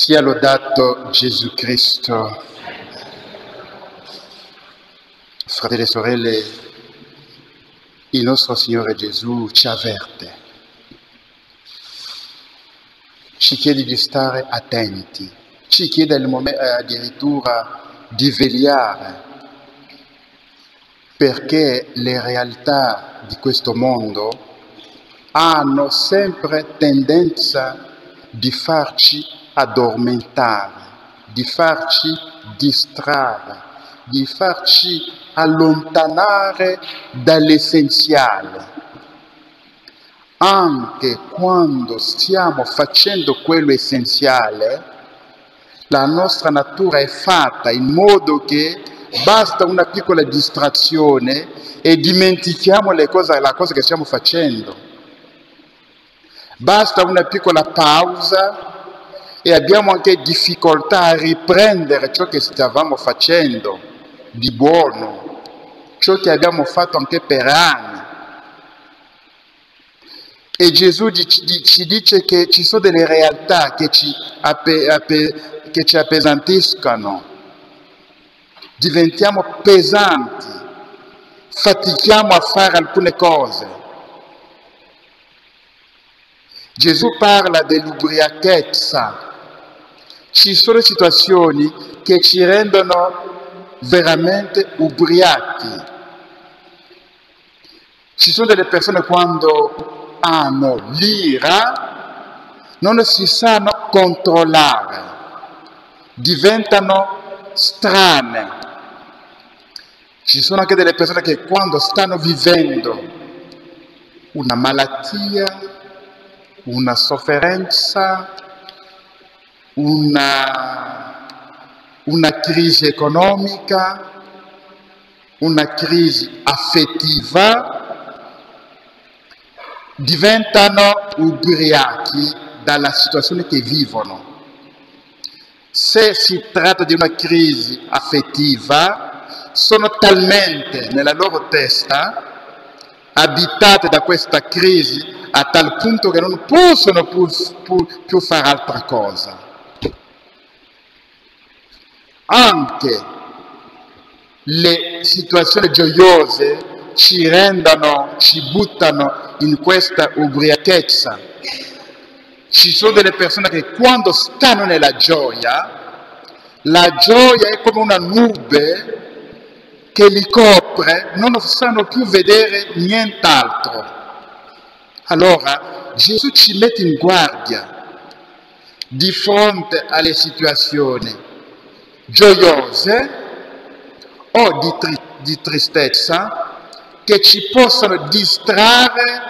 Sia lodato Gesù Cristo. Fratelli e sorelle, il nostro Signore Gesù ci avverte, ci chiede di stare attenti, ci chiede addirittura di vegliare, perché le realtà di questo mondo hanno sempre tendenza di farci addormentare, di farci distrarre, di farci allontanare dall'essenziale. Anche quando stiamo facendo quello essenziale, la nostra natura è fatta in modo che basta una piccola distrazione e dimentichiamo la cosa che stiamo facendo. Basta una piccola pausa e abbiamo anche difficoltà a riprendere ciò che stavamo facendo di buono, ciò che abbiamo fatto anche per anni. E Gesù ci dice che ci sono delle realtà che ci appesantiscono, diventiamo pesanti, fatichiamo a fare alcune cose. Gesù parla dell'ubriachezza. Ci sono situazioni che ci rendono veramente ubriachi. Ci sono delle persone quando hanno l'ira, non si sanno controllare, diventano strane. Ci sono anche delle persone che quando stanno vivendo una malattia, una sofferenza, una crisi economica, una crisi affettiva, diventano ubriachi dalla situazione che vivono. Se si tratta di una crisi affettiva, sono talmente nella loro testa abitate da questa crisi a tal punto che non possono più fare altra cosa. Anche le situazioni gioiose ci buttano in questa ubriachezza. Ci sono delle persone che quando stanno nella gioia, la gioia è come una nube che li copre, non sanno più vedere nient'altro. Allora Gesù ci mette in guardia di fronte alle situazioni gioiose o di tristezza che ci possono distrarre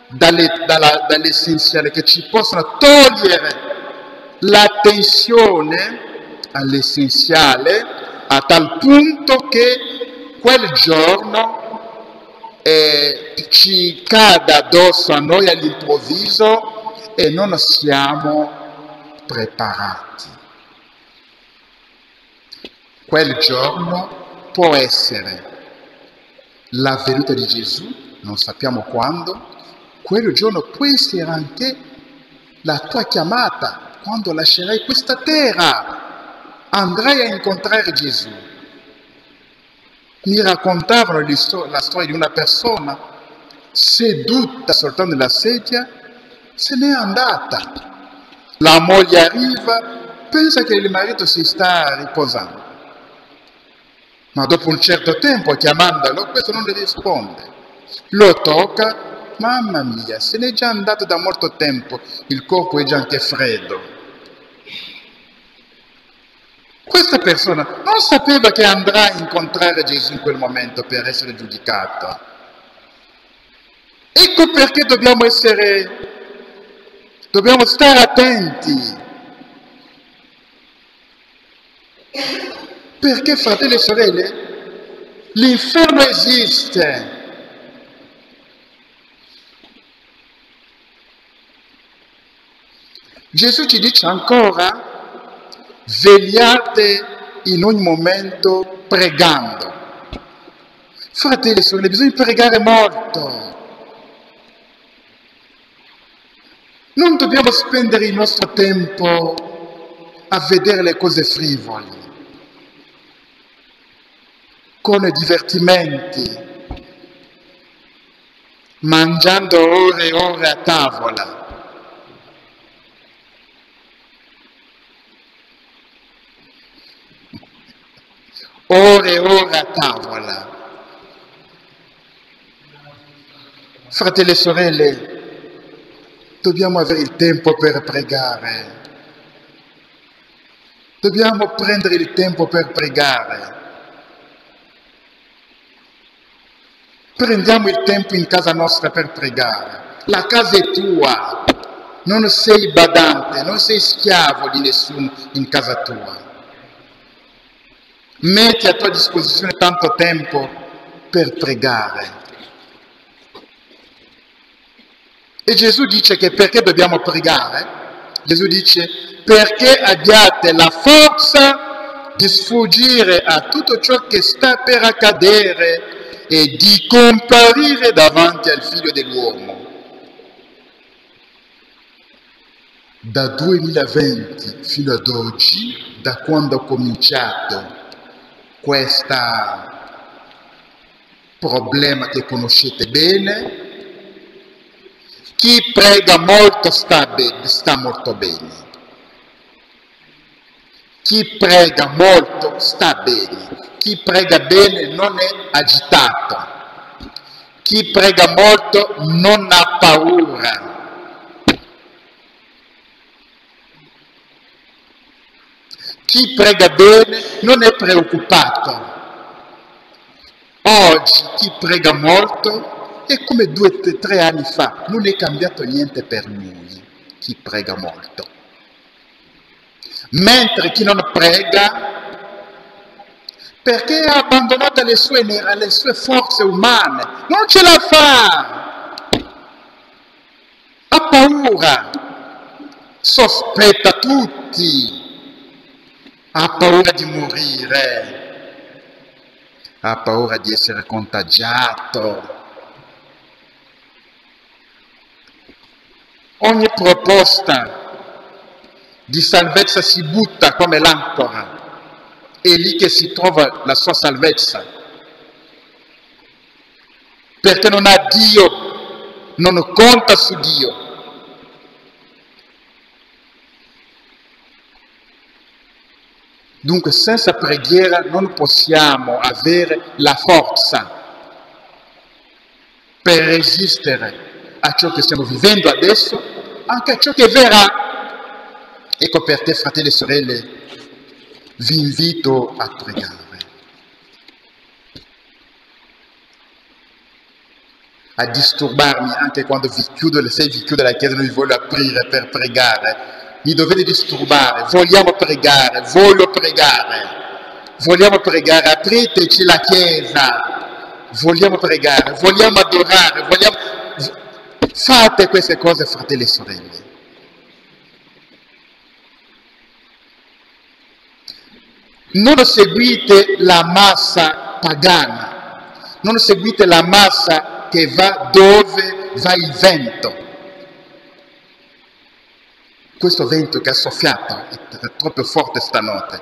dall'essenziale, che ci possono togliere l'attenzione all'essenziale a tal punto che quel giorno ci cada addosso a noi all'improvviso e non siamo preparati. Quel giorno può essere la venuta di Gesù, non sappiamo quando. Quel giorno può essere anche la tua chiamata, quando lascerai questa terra, andrai a incontrare Gesù. Mi raccontavano la storia di una persona seduta soltanto nella sedia, se n'è andata. La moglie arriva, pensa che il marito si sta riposando. Ma dopo un certo tempo, chiamandolo, questo non le risponde. Lo tocca, mamma mia, se n'è già andato da molto tempo, il corpo è già anche freddo. Questa persona non sapeva che andrà a incontrare Gesù in quel momento per essere giudicata. Ecco perché dobbiamo stare attenti. Perché, fratelli e sorelle, l'inferno esiste. Gesù ci dice ancora: vegliate in ogni momento pregando. Fratelli e sorelle, bisogna pregare molto. Non dobbiamo spendere il nostro tempo a vedere le cose frivole, con divertimenti, mangiando ore e ore a tavola. Ore e ore a tavola. Fratelli e sorelle, dobbiamo avere il tempo per pregare. Dobbiamo prendere il tempo per pregare. Prendiamo il tempo in casa nostra per pregare. La casa è tua. Non sei badante, non sei schiavo di nessuno in casa tua. Metti a tua disposizione tanto tempo per pregare. E Gesù dice che perché dobbiamo pregare? Gesù dice perché abbiate la forza di sfuggire a tutto ciò che sta per accadere e di comparire davanti al Figlio dell'uomo. Da 2020 fino ad oggi, da quando ho cominciato questo problema che conoscete bene, chi prega molto sta molto bene. Chi prega molto sta bene. Chi prega bene non è agitato. Chi prega molto non ha paura. Chi prega bene non è preoccupato. Oggi chi prega molto è come 2 o 3 anni fa, non è cambiato niente per noi, chi prega molto. Mentre chi non prega, perché ha abbandonato le sue forze umane, non ce la fa, ha paura, sospetta tutti, ha paura di morire. Ha paura di essere contagiato. Ogni proposta di salvezza si butta come l'ancora. È lì che si trova la sua salvezza. Perché non ha Dio, non conta su Dio. Dunque senza preghiera non possiamo avere la forza per resistere a ciò che stiamo vivendo adesso, anche a ciò che verrà. Ecco perché, fratelli e sorelle, vi invito a pregare, a disturbarmi anche quando vi chiudo la chiesa, non vi voglio aprire per pregare. Mi dovete disturbare, vogliamo pregare, voglio pregare, apriteci la chiesa, vogliamo pregare, vogliamo adorare, fate queste cose, fratelli e sorelle. Non seguite la massa pagana, non seguite la massa che va dove va il vento. Questo vento che ha soffiato è troppo forte stanotte,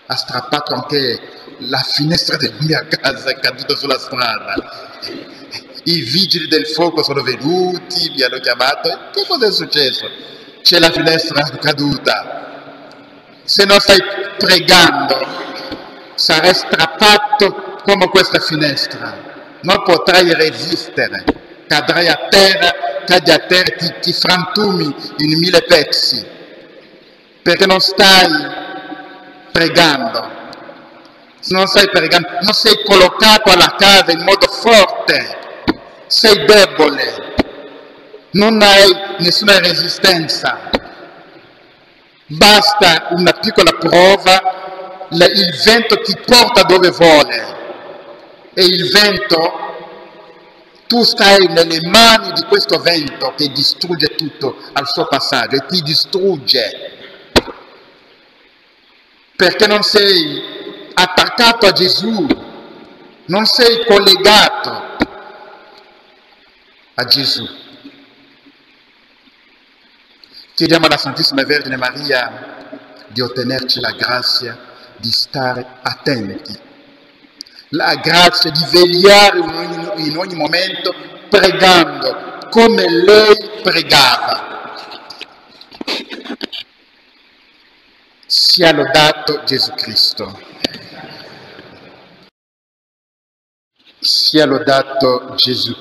ha strappato anche la finestra della mia casa, è caduta sulla strada. I vigili del fuoco sono venuti, mi hanno chiamato. Che cosa è successo? C'è la finestra caduta. Se non stai pregando, sarai strappato come questa finestra. Non potrai resistere. Cadrai a terra, cadi a terra, ti frantumi in 1000 pezzi, perché non stai pregando. Se non stai pregando, non sei collocato alla casa in modo forte, sei debole, non hai nessuna resistenza. Basta una piccola prova, il vento ti porta dove vuole, e il vento, tu stai nelle mani di questo vento che distrugge tutto al suo passaggio e ti distrugge. Perché non sei attaccato a Gesù, non sei collegato a Gesù. Chiediamo alla Santissima Vergine Maria di ottenerci la grazia di stare attenti, la grazia di vegliare in ogni momento pregando come lei pregava. Sia lodato Gesù Cristo. Sia lodato Gesù